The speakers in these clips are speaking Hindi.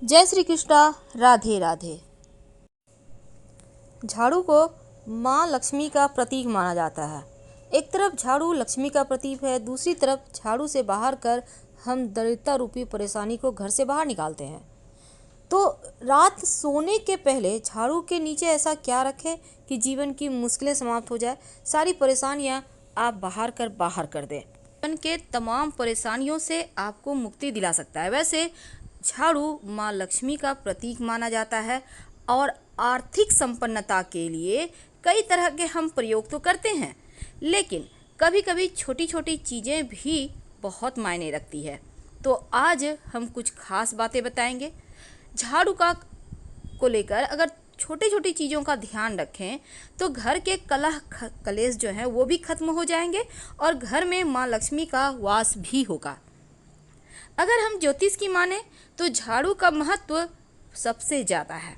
जय श्री कृष्णा। राधे राधे। झाड़ू को माँ लक्ष्मी का प्रतीक माना जाता है। एक तरफ झाड़ू लक्ष्मी का प्रतीक है, दूसरी तरफ झाड़ू से बाहर कर हम दरिद्रता रूपी परेशानी को घर से बाहर निकालते हैं। तो रात सोने के पहले झाड़ू के नीचे ऐसा क्या रखें कि जीवन की मुश्किलें समाप्त हो जाए, सारी परेशानियां आप बाहर कर दें। जीवन के तमाम परेशानियों से आपको मुक्ति दिला सकता है। वैसे झाड़ू माँ लक्ष्मी का प्रतीक माना जाता है और आर्थिक संपन्नता के लिए कई तरह के हम प्रयोग तो करते हैं, लेकिन कभी कभी छोटी छोटी चीज़ें भी बहुत मायने रखती है। तो आज हम कुछ खास बातें बताएंगे झाड़ू का को लेकर। अगर छोटी छोटी चीज़ों का ध्यान रखें तो घर के कलह कलेश जो हैं वो भी खत्म हो जाएंगे और घर में माँ लक्ष्मी का वास भी होगा। अगर हम ज्योतिष की माने तो झाड़ू का महत्व सबसे ज़्यादा है।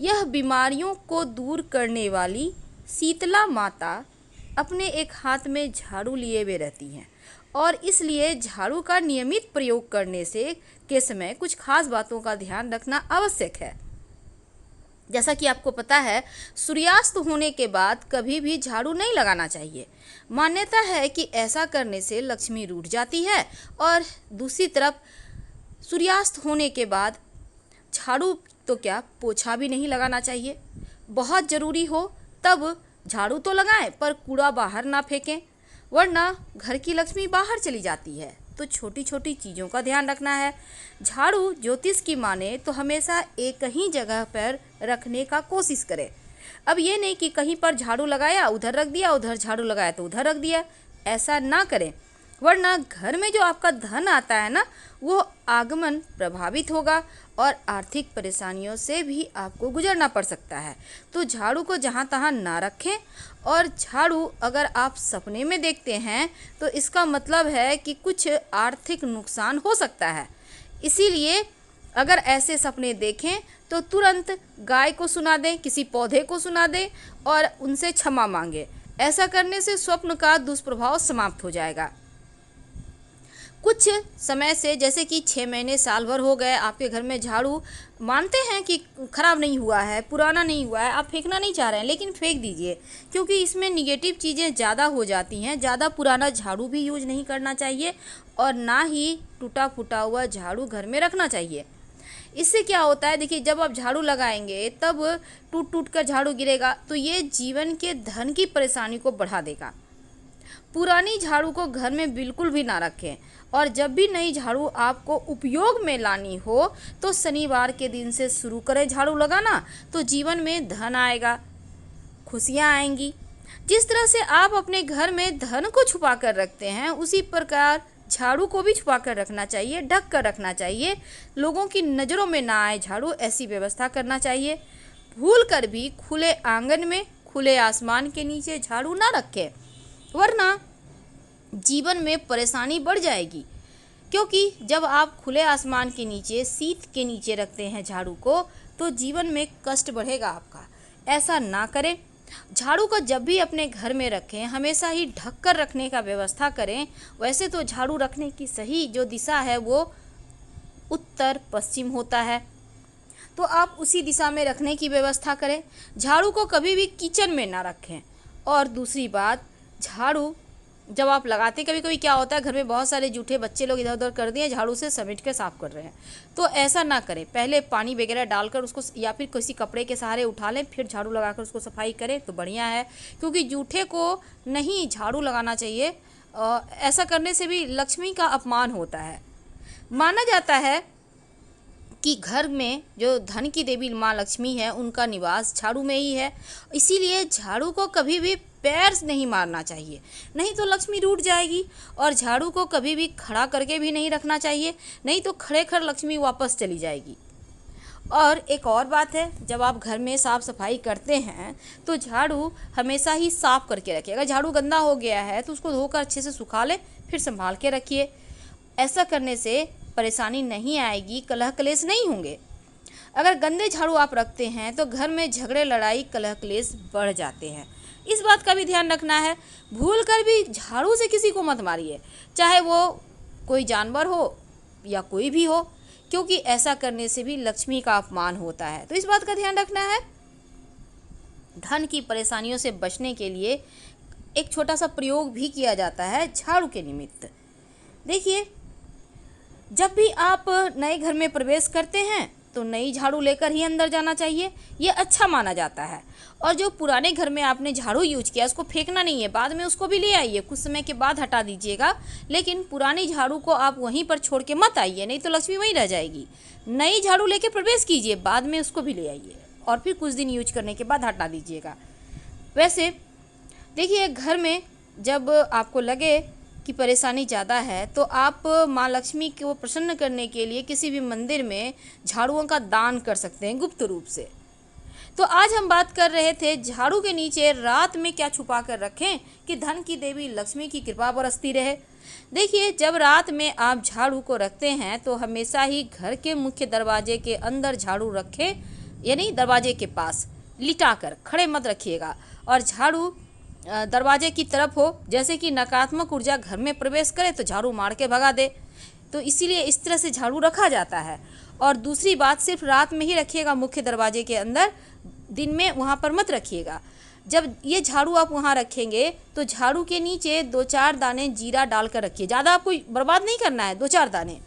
यह बीमारियों को दूर करने वाली शीतला माता अपने एक हाथ में झाड़ू लिए हुए रहती हैं और इसलिए झाड़ू का नियमित प्रयोग करने से के समय कुछ खास बातों का ध्यान रखना आवश्यक है। जैसा कि आपको पता है, सूर्यास्त होने के बाद कभी भी झाड़ू नहीं लगाना चाहिए। मान्यता है कि ऐसा करने से लक्ष्मी रूठ जाती है और दूसरी तरफ सूर्यास्त होने के बाद झाड़ू तो क्या पोछा भी नहीं लगाना चाहिए। बहुत ज़रूरी हो तब झाड़ू तो लगाएं पर कूड़ा बाहर ना फेंकें, वरना घर की लक्ष्मी बाहर चली जाती है। तो छोटी छोटी चीज़ों का ध्यान रखना है। झाड़ू ज्योतिष की माने तो हमेशा एक ही जगह पर रखने का कोशिश करें। अब ये नहीं कि कहीं पर झाड़ू लगाया उधर रख दिया, उधर झाड़ू लगाया तो उधर रख दिया, ऐसा ना करें, वरना घर में जो आपका धन आता है ना वो आगमन प्रभावित होगा और आर्थिक परेशानियों से भी आपको गुजरना पड़ सकता है। तो झाड़ू को जहाँ तहाँ ना रखें। और झाड़ू अगर आप सपने में देखते हैं तो इसका मतलब है कि कुछ आर्थिक नुकसान हो सकता है। इसीलिए अगर ऐसे सपने देखें तो तुरंत गाय को सुना दें, किसी पौधे को सुना दें और उनसे क्षमा मांगें। ऐसा करने से स्वप्न का दुष्प्रभाव समाप्त हो जाएगा। कुछ समय से जैसे कि 6 महीने साल भर हो गए आपके घर में झाड़ू मानते हैं कि ख़राब नहीं हुआ है, पुराना नहीं हुआ है, आप फेंकना नहीं चाह रहे हैं, लेकिन फेंक दीजिए क्योंकि इसमें निगेटिव चीज़ें ज़्यादा हो जाती हैं। ज़्यादा पुराना झाड़ू भी यूज नहीं करना चाहिए और ना ही टूटा फूटा हुआ झाड़ू घर में रखना चाहिए। इससे क्या होता है, देखिए जब आप झाड़ू लगाएंगे तब टूट टूट कर झाड़ू गिरेगा तो ये जीवन के धन की परेशानी को बढ़ा देगा। पुरानी झाड़ू को घर में बिल्कुल भी ना रखें और जब भी नई झाड़ू आपको उपयोग में लानी हो तो शनिवार के दिन से शुरू करें झाड़ू लगाना, तो जीवन में धन आएगा, खुशियाँ आएंगी। जिस तरह से आप अपने घर में धन को छुपा कर रखते हैं उसी प्रकार झाड़ू को भी छुपा कर रखना चाहिए, ढक कर रखना चाहिए, लोगों की नज़रों में ना आए झाड़ू, ऐसी व्यवस्था करना चाहिए। भूल कर भी खुले आंगन में खुले आसमान के नीचे झाड़ू ना रखें, वरना जीवन में परेशानी बढ़ जाएगी। क्योंकि जब आप खुले आसमान के नीचे शीत के नीचे रखते हैं झाड़ू को तो जीवन में कष्ट बढ़ेगा आपका। ऐसा ना करें। झाड़ू को जब भी अपने घर में रखें हमेशा ही ढक कर रखने का व्यवस्था करें। वैसे तो झाड़ू रखने की सही जो दिशा है वो उत्तर पश्चिम होता है, तो आप उसी दिशा में रखने की व्यवस्था करें। झाड़ू को कभी भी किचन में ना रखें। और दूसरी बात, झाड़ू जब आप लगाते, कभी कभी क्या होता है घर में बहुत सारे जूठे बच्चे लोग इधर उधर कर दिए, झाड़ू से समेट के साफ कर रहे हैं, तो ऐसा ना करें। पहले पानी वगैरह डालकर उसको या फिर किसी कपड़े के सहारे उठा लें, फिर झाड़ू लगाकर उसको सफाई करें तो बढ़िया है। क्योंकि जूठे को नहीं झाड़ू लगाना चाहिए, ऐसा करने से भी लक्ष्मी का अपमान होता है। माना जाता है कि घर में जो धन की देवी माँ लक्ष्मी है उनका निवास झाड़ू में ही है। इसीलिए झाड़ू को कभी भी पैर से नहीं मारना चाहिए, नहीं तो लक्ष्मी रूठ जाएगी। और झाड़ू को कभी भी खड़ा करके भी नहीं रखना चाहिए, नहीं तो खड़े खड़ लक्ष्मी वापस चली जाएगी। और एक और बात है, जब आप घर में साफ़ सफाई करते हैं तो झाड़ू हमेशा ही साफ़ करके रखिए। अगर झाड़ू गंदा हो गया है तो उसको धोकर अच्छे से सुखा लें, फिर संभाल के रखिए। ऐसा करने से परेशानी नहीं आएगी, कलह कलेश नहीं होंगे। अगर गंदे झाड़ू आप रखते हैं तो घर में झगड़े लड़ाई कलह कलेश बढ़ जाते हैं। इस बात का भी ध्यान रखना है। भूल कर भी झाड़ू से किसी को मत मारिए, चाहे वो कोई जानवर हो या कोई भी हो। क्योंकि ऐसा करने से भी लक्ष्मी का अपमान होता है। तो इस बात का ध्यान रखना है। धन की परेशानियों से बचने के लिए एक छोटा सा प्रयोग भी किया जाता है झाड़ू के निमित्त। देखिए, जब भी आप नए घर में प्रवेश करते हैं तो नई झाड़ू लेकर ही अंदर जाना चाहिए, ये अच्छा माना जाता है। और जो पुराने घर में आपने झाड़ू यूज किया उसको फेंकना नहीं है, बाद में उसको भी ले आइए, कुछ समय के बाद हटा दीजिएगा, लेकिन पुरानी झाड़ू को आप वहीं पर छोड़ के मत आइए, नहीं तो लक्ष्मी वहीं रह जाएगी। नई झाड़ू लेके प्रवेश कीजिए, बाद में उसको भी ले आइए और फिर कुछ दिन यूज करने के बाद हटा दीजिएगा। वैसे देखिए, घर में जब आपको लगे कि परेशानी ज़्यादा है तो आप माँ लक्ष्मी को प्रसन्न करने के लिए किसी भी मंदिर में झाड़ुओं का दान कर सकते हैं गुप्त रूप से। तो आज हम बात कर रहे थे झाड़ू के नीचे रात में क्या छुपा कर रखें कि धन की देवी लक्ष्मी की कृपा बरसती रहे। देखिए, जब रात में आप झाड़ू को रखते हैं तो हमेशा ही घर के मुख्य दरवाजे के अंदर झाड़ू रखें, यानी दरवाजे के पास लिटा कर खड़े मत रखिएगा, और झाड़ू दरवाजे की तरफ हो, जैसे कि नकारात्मक ऊर्जा घर में प्रवेश करे तो झाड़ू मार के भगा दे। तो इसीलिए इस तरह से झाड़ू रखा जाता है। और दूसरी बात, सिर्फ रात में ही रखिएगा मुख्य दरवाजे के अंदर, दिन में वहाँ पर मत रखिएगा। जब ये झाड़ू आप वहाँ रखेंगे तो झाड़ू के नीचे 2-4 दाने जीरा डालकर रखिए, ज़्यादा आपको बर्बाद नहीं करना है, 2-4 दाने।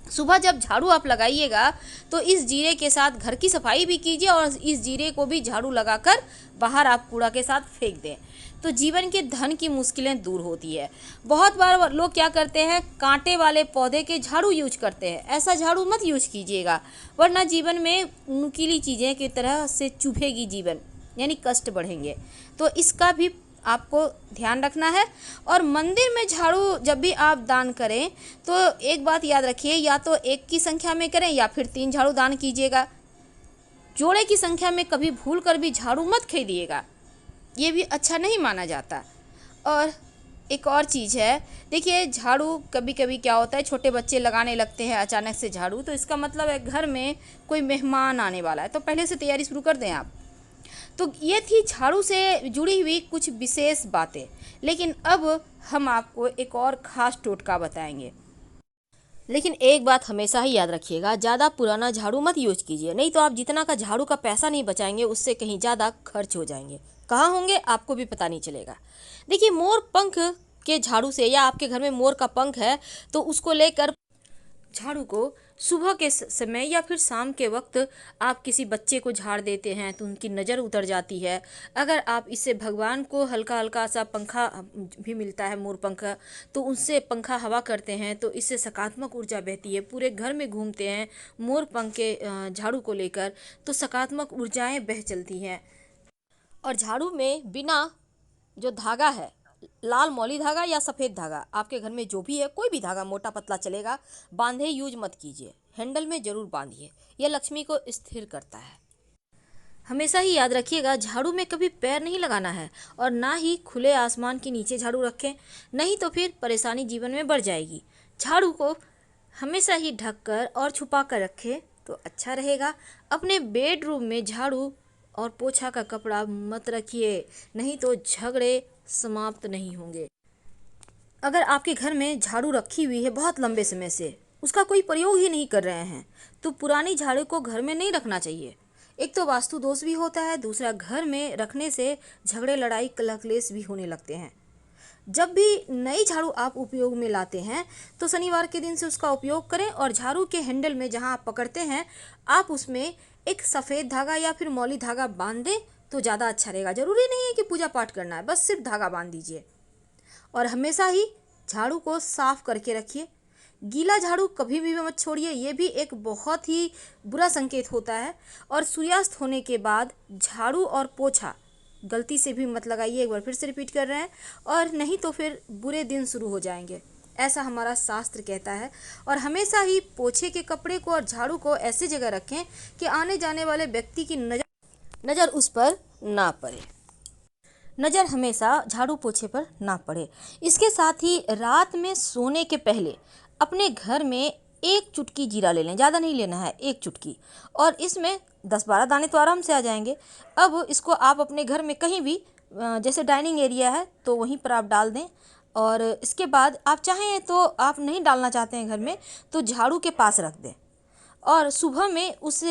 सुबह जब झाड़ू आप लगाइएगा तो इस जीरे के साथ घर की सफाई भी कीजिए और इस जीरे को भी झाड़ू लगाकर बाहर आप कूड़ा के साथ फेंक दें, तो जीवन के धन की मुश्किलें दूर होती है। बहुत बार लोग क्या करते हैं, कांटे वाले पौधे के झाड़ू यूज करते हैं। ऐसा झाड़ू मत यूज कीजिएगा, वरना जीवन में नुकीली चीज़ें की तरह से चुभेगी जीवन, यानी कष्ट बढ़ेंगे। तो इसका भी आपको ध्यान रखना है। और मंदिर में झाड़ू जब भी आप दान करें तो एक बात याद रखिए, या तो 1 की संख्या में करें या फिर 3 झाड़ू दान कीजिएगा। जोड़े की संख्या में कभी भूल कर भी झाड़ू मत खरीदिएगा, ये भी अच्छा नहीं माना जाता। और एक और चीज़ है, देखिए, झाड़ू कभी कभी क्या होता है, छोटे बच्चे लगाने लगते हैं अचानक से झाड़ू, तो इसका मतलब है घर में कोई मेहमान आने वाला है, तो पहले से तैयारी शुरू कर दें आप। तो ये थी झाड़ू से जुड़ी हुई कुछ विशेष बातें, लेकिन अब हम आपको एक और ख़ास टोटका बताएंगे। लेकिन एक बात हमेशा ही याद रखिएगा, ज़्यादा पुराना झाड़ू मत यूज कीजिए, नहीं तो आप जितना का झाड़ू का पैसा नहीं बचाएंगे उससे कहीं ज़्यादा खर्च हो जाएंगे। कहाँ होंगे आपको भी पता नहीं चलेगा। देखिए, मोर पंख के झाड़ू से, या आपके घर में मोर का पंख है तो उसको लेकर झाड़ू को सुबह के समय या फिर शाम के वक्त आप किसी बच्चे को झाड़ देते हैं तो उनकी नज़र उतर जाती है। अगर आप इससे भगवान को हल्का हल्का सा पंखा भी मिलता है मोर पंखा, तो उससे पंखा हवा करते हैं तो इससे सकारात्मक ऊर्जा बहती है। पूरे घर में घूमते हैं मोर पंख के झाड़ू को लेकर तो सकारात्मक ऊर्जाएं बह चलती हैं। और झाड़ू में बिना जो धागा है, लाल मौली धागा या सफ़ेद धागा, आपके घर में जो भी है, कोई भी धागा मोटा पतला चलेगा, बांधे यूज मत कीजिए, हैंडल में ज़रूर बांधिए, यह लक्ष्मी को स्थिर करता है। हमेशा ही याद रखिएगा, झाड़ू में कभी पैर नहीं लगाना है और ना ही खुले आसमान के नीचे झाड़ू रखें, नहीं तो फिर परेशानी जीवन में बढ़ जाएगी। झाड़ू को हमेशा ही ढक कर और छुपा कर रखें तो अच्छा रहेगा। अपने बेडरूम में झाड़ू और पोछा का कपड़ा मत रखिए, नहीं तो झगड़े समाप्त नहीं होंगे। अगर आपके घर में झाड़ू रखी हुई है बहुत लंबे समय से, उसका कोई प्रयोग ही नहीं कर रहे हैं, तो पुरानी झाड़ू को घर में नहीं रखना चाहिए। एक तो वास्तु दोष भी होता है, दूसरा घर में रखने से झगड़े, लड़ाई, कलह क्लेश भी होने लगते हैं। जब भी नई झाड़ू आप उपयोग में लाते हैं तो शनिवार के दिन से उसका उपयोग करें और झाड़ू के हैंडल में जहां आप पकड़ते हैं आप उसमें एक सफ़ेद धागा या फिर मौली धागा बांध दें तो ज़्यादा अच्छा रहेगा। ज़रूरी नहीं है कि पूजा पाठ करना है, बस सिर्फ धागा बांध दीजिए। और हमेशा ही झाड़ू को साफ करके रखिए, गीला झाड़ू कभी भी मत छोड़िए, ये भी एक बहुत ही बुरा संकेत होता है। और सूर्यास्त होने के बाद झाड़ू और पोछा गलती से भी मत लगाइए, एक बार फिर से रिपीट कर रहे हैं, और नहीं तो फिर बुरे दिन शुरू हो जाएंगे, ऐसा हमारा शास्त्र कहता है। और हमेशा ही पोछे के कपड़े को और झाड़ू को ऐसी जगह रखें कि आने जाने वाले व्यक्ति की नज़र उस पर ना पड़े, नज़र हमेशा झाड़ू पोछे पर ना पड़े। इसके साथ ही रात में सोने के पहले अपने घर में 1 चुटकी जीरा ले लें, ज़्यादा नहीं लेना है, 1 चुटकी, और इसमें 10-12 दाने तो आराम से आ जाएंगे। अब इसको आप अपने घर में कहीं भी, जैसे डाइनिंग एरिया है तो वहीं पर आप डाल दें। और इसके बाद आप चाहें तो आप नहीं डालना चाहते हैं घर में तो झाड़ू के पास रख दें और सुबह में उस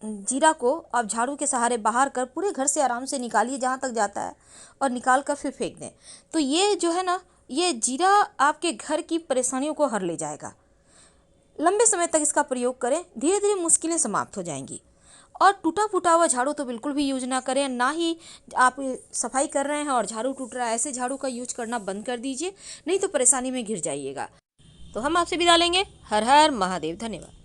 जीरा को आप झाड़ू के सहारे बाहर कर पूरे घर से आराम से निकालिए जहाँ तक जाता है और निकाल कर फिर फेंक दें। तो ये जो है ना, ये जीरा आपके घर की परेशानियों को हर ले जाएगा। लंबे समय तक इसका प्रयोग करें, धीरे धीरे मुश्किलें समाप्त हो जाएंगी। और टूटा फूटा हुआ झाड़ू तो बिल्कुल भी यूज ना करें, ना ही आप सफाई कर रहे हैं और झाड़ू टूट रहा है ऐसे झाड़ू का यूज करना बंद कर दीजिए, नहीं तो परेशानी में घिर जाइएगा। तो हम आपसे विदा लेंगे। हर हर महादेव। धन्यवाद।